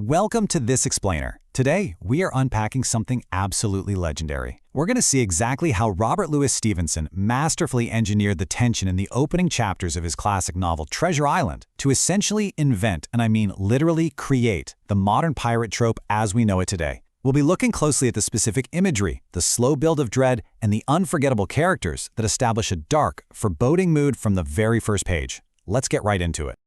Welcome to This Explainer. Today, we are unpacking something absolutely legendary. We're going to see exactly how Robert Louis Stevenson masterfully engineered the tension in the opening chapters of his classic novel Treasure Island to essentially invent, and I mean literally create, the modern pirate trope as we know it today. We'll be looking closely at the specific imagery, the slow build of dread, and the unforgettable characters that establish a dark, foreboding mood from the very first page. Let's get right into it.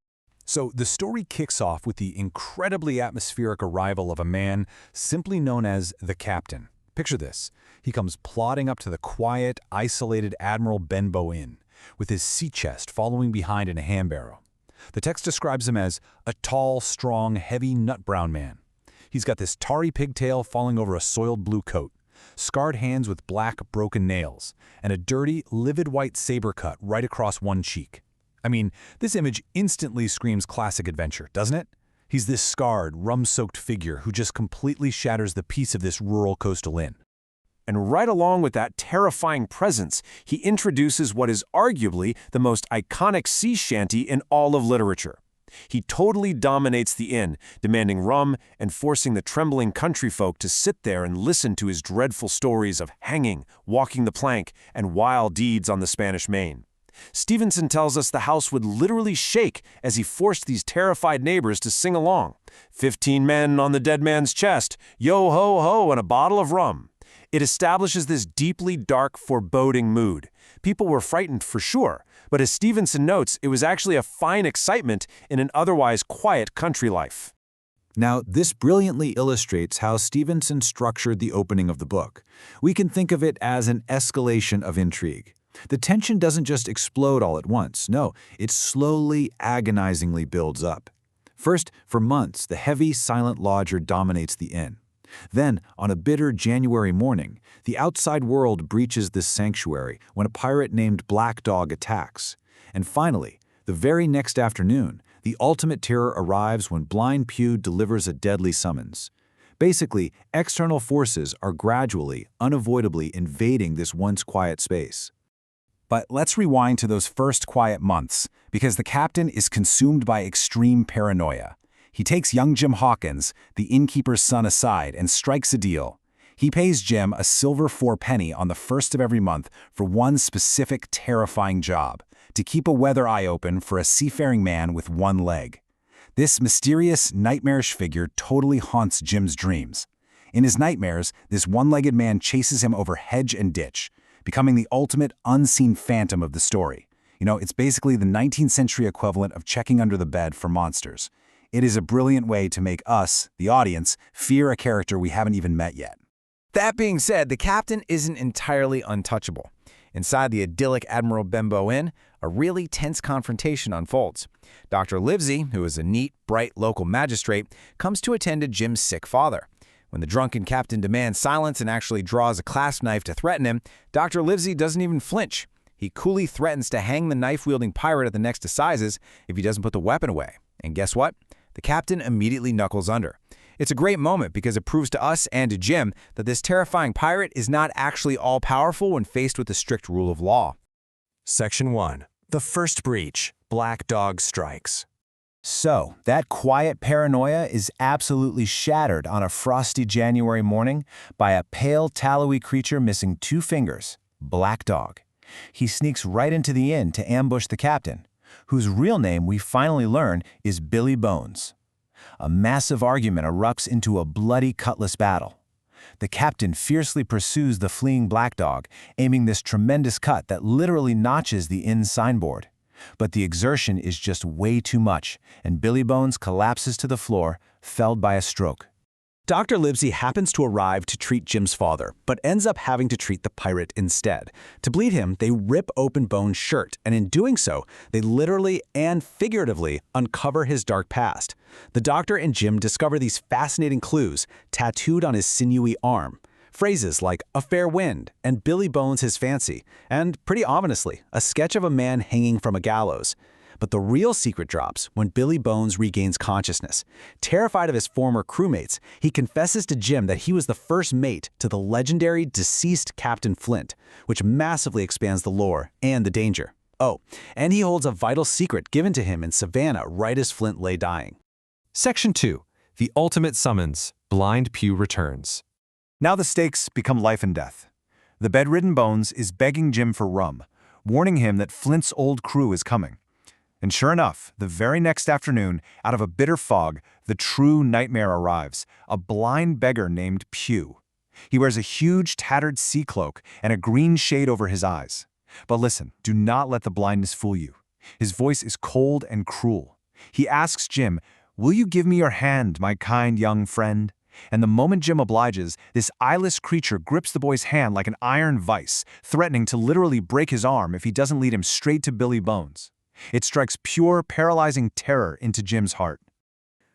So the story kicks off with the incredibly atmospheric arrival of a man simply known as the Captain. Picture this. He comes plodding up to the quiet, isolated Admiral Benbow Inn, with his sea chest following behind in a hand barrow. The text describes him as a tall, strong, heavy, nut-brown man. He's got this tarry pigtail falling over a soiled blue coat, scarred hands with black, broken nails, and a dirty, livid white saber cut right across one cheek. I mean, this image instantly screams classic adventure, doesn't it? He's this scarred, rum-soaked figure who just completely shatters the peace of this rural coastal inn. And right along with that terrifying presence, he introduces what is arguably the most iconic sea shanty in all of literature. He totally dominates the inn, demanding rum and forcing the trembling country folk to sit there and listen to his dreadful stories of hanging, walking the plank, and wild deeds on the Spanish Main. Stevenson tells us the house would literally shake as he forced these terrified neighbors to sing along. 15 men on the dead man's chest, yo-ho-ho, and a bottle of rum. It establishes this deeply dark, foreboding mood. People were frightened for sure, but as Stevenson notes, it was actually a fine excitement in an otherwise quiet country life. Now, this brilliantly illustrates how Stevenson structured the opening of the book. We can think of it as an escalation of intrigue. The tension doesn't just explode all at once. No, it slowly, agonizingly builds up. First, for months, the heavy, silent lodger dominates the inn. Then, on a bitter January morning, the outside world breaches this sanctuary when a pirate named Black Dog attacks. And finally, the very next afternoon, the ultimate terror arrives when Blind Pew delivers a deadly summons. Basically, external forces are gradually, unavoidably invading this once quiet space. But let's rewind to those first quiet months, because the captain is consumed by extreme paranoia. He takes young Jim Hawkins, the innkeeper's son, aside and strikes a deal. He pays Jim a silver fourpenny on the first of every month for one specific terrifying job, to keep a weather eye open for a seafaring man with one leg. This mysterious, nightmarish figure totally haunts Jim's dreams. In his nightmares, this one-legged man chases him over hedge and ditch, becoming the ultimate unseen phantom of the story. It's basically the 19th century equivalent of checking under the bed for monsters. It is a brilliant way to make us, the audience, fear a character we haven't even met yet. That being said, the captain isn't entirely untouchable. Inside the idyllic Admiral Benbow Inn, a really tense confrontation unfolds. Dr. Livesey, who is a neat, bright local magistrate, comes to attend to Jim's sick father. When the drunken captain demands silence and actually draws a clasp knife to threaten him, Dr. Livesey doesn't even flinch. He coolly threatens to hang the knife-wielding pirate at the next assizes if he doesn't put the weapon away. And guess what? The captain immediately knuckles under. It's a great moment because it proves to us and to Jim that this terrifying pirate is not actually all-powerful when faced with the strict rule of law. Section 1. The first breach. Black Dog strikes. So, that quiet paranoia is absolutely shattered on a frosty January morning by a pale, tallowy creature missing 2 fingers, Black Dog. He sneaks right into the inn to ambush the captain, whose real name we finally learn is Billy Bones. A massive argument erupts into a bloody cutlass battle. The captain fiercely pursues the fleeing Black Dog, aiming this tremendous cut that literally notches the inn's signboard. But the exertion is just way too much, and Billy Bones collapses to the floor, felled by a stroke. Dr. Livesey happens to arrive to treat Jim's father, but ends up having to treat the pirate instead. To bleed him, they rip open Bones' shirt, and in doing so, they literally and figuratively uncover his dark past. The doctor and Jim discover these fascinating clues tattooed on his sinewy arm. Phrases like "a fair wind" and "Billy Bones his fancy," and, pretty ominously, a sketch of a man hanging from a gallows. But the real secret drops when Billy Bones regains consciousness. Terrified of his former crewmates, he confesses to Jim that he was the first mate to the legendary deceased Captain Flint, which massively expands the lore and the danger. Oh, and he holds a vital secret given to him in Savannah right as Flint lay dying. Section 2. The ultimate summons, blind Pew returns. Now the stakes become life and death. The bedridden Bones is begging Jim for rum, warning him that Flint's old crew is coming. And sure enough, the very next afternoon, out of a bitter fog, the true nightmare arrives, a blind beggar named Pew. He wears a huge tattered sea cloak and a green shade over his eyes. But listen, do not let the blindness fool you. His voice is cold and cruel. He asks Jim, "Will you give me your hand, my kind young friend?" And the moment Jim obliges, this eyeless creature grips the boy's hand like an iron vice, threatening to literally break his arm if he doesn't lead him straight to Billy Bones. It strikes pure, paralyzing terror into Jim's heart.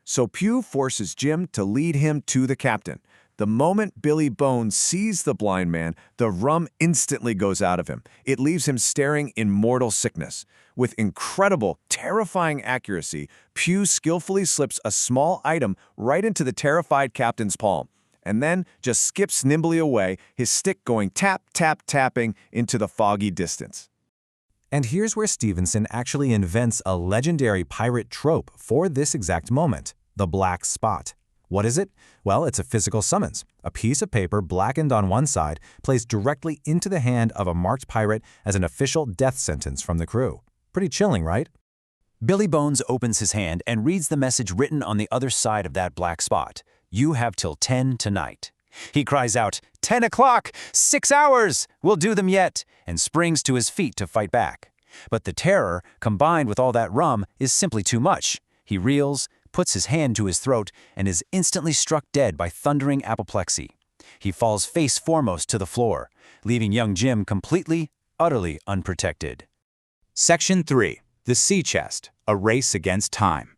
So Pew forces Jim to lead him to the captain. The moment Billy Bones sees the blind man, the rum instantly goes out of him. It leaves him staring in mortal sickness. With incredible, terrifying accuracy, Pew skillfully slips a small item right into the terrified captain's palm, and then just skips nimbly away, his stick going tap, tap, tapping into the foggy distance. And here's where Stevenson actually invents a legendary pirate trope for this exact moment, the black spot. What is it? Well, it's a physical summons. A piece of paper blackened on one side placed directly into the hand of a marked pirate as an official death sentence from the crew. Pretty chilling, right? Billy Bones opens his hand and reads the message written on the other side of that black spot. "You have till 10 tonight." He cries out, "10 o'clock! 6 hours! We'll do them yet!" and springs to his feet to fight back. But the terror, combined with all that rum, is simply too much. He reels, puts his hand to his throat, and is instantly struck dead by thundering apoplexy. He falls face foremost to the floor, leaving young Jim completely, utterly unprotected. Section 3. The Sea Chest, a race against time.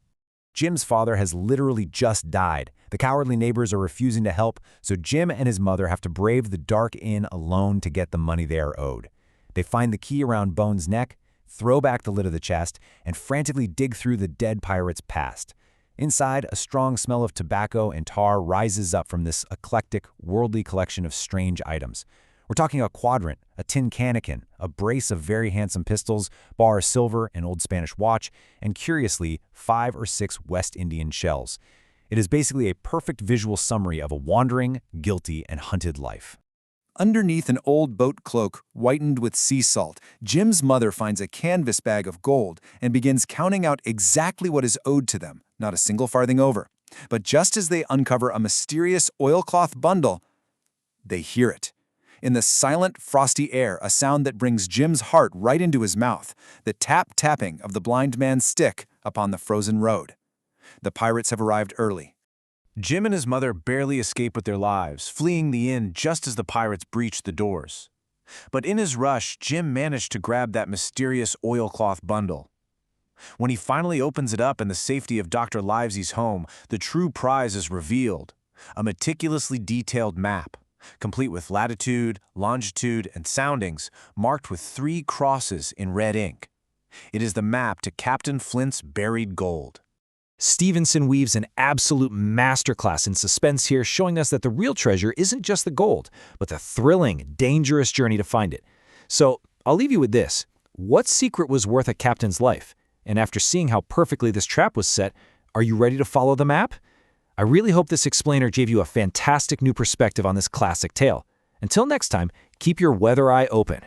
Jim's father has literally just died. The cowardly neighbors are refusing to help, so Jim and his mother have to brave the dark inn alone to get the money they are owed. They find the key around Bones' neck, throw back the lid of the chest, and frantically dig through the dead pirate's past. Inside, a strong smell of tobacco and tar rises up from this eclectic, worldly collection of strange items. We're talking a quadrant, a tin cannikin, a brace of very handsome pistols, bar of silver, an old Spanish watch, and curiously, 5 or 6 West Indian shells. It is basically a perfect visual summary of a wandering, guilty, and hunted life. Underneath an old boat cloak whitened with sea salt, Jim's mother finds a canvas bag of gold and begins counting out exactly what is owed to them, not a single farthing over. But just as they uncover a mysterious oilcloth bundle, they hear it. In the silent, frosty air, a sound that brings Jim's heart right into his mouth, the tap-tapping of the blind man's stick upon the frozen road. The pirates have arrived early. Jim and his mother barely escape with their lives, fleeing the inn just as the pirates breach the doors. But in his rush, Jim managed to grab that mysterious oilcloth bundle. When he finally opens it up in the safety of Dr. Livesey's home, the true prize is revealed, a meticulously detailed map, complete with latitude, longitude, and soundings, marked with 3 crosses in red ink. It is the map to Captain Flint's buried gold. Stevenson weaves an absolute masterclass in suspense here, showing us that the real treasure isn't just the gold, but the thrilling, dangerous journey to find it. So, I'll leave you with this. What secret was worth a captain's life? And after seeing how perfectly this trap was set, are you ready to follow the map? I really hope this explainer gave you a fantastic new perspective on this classic tale. Until next time, keep your weather eye open.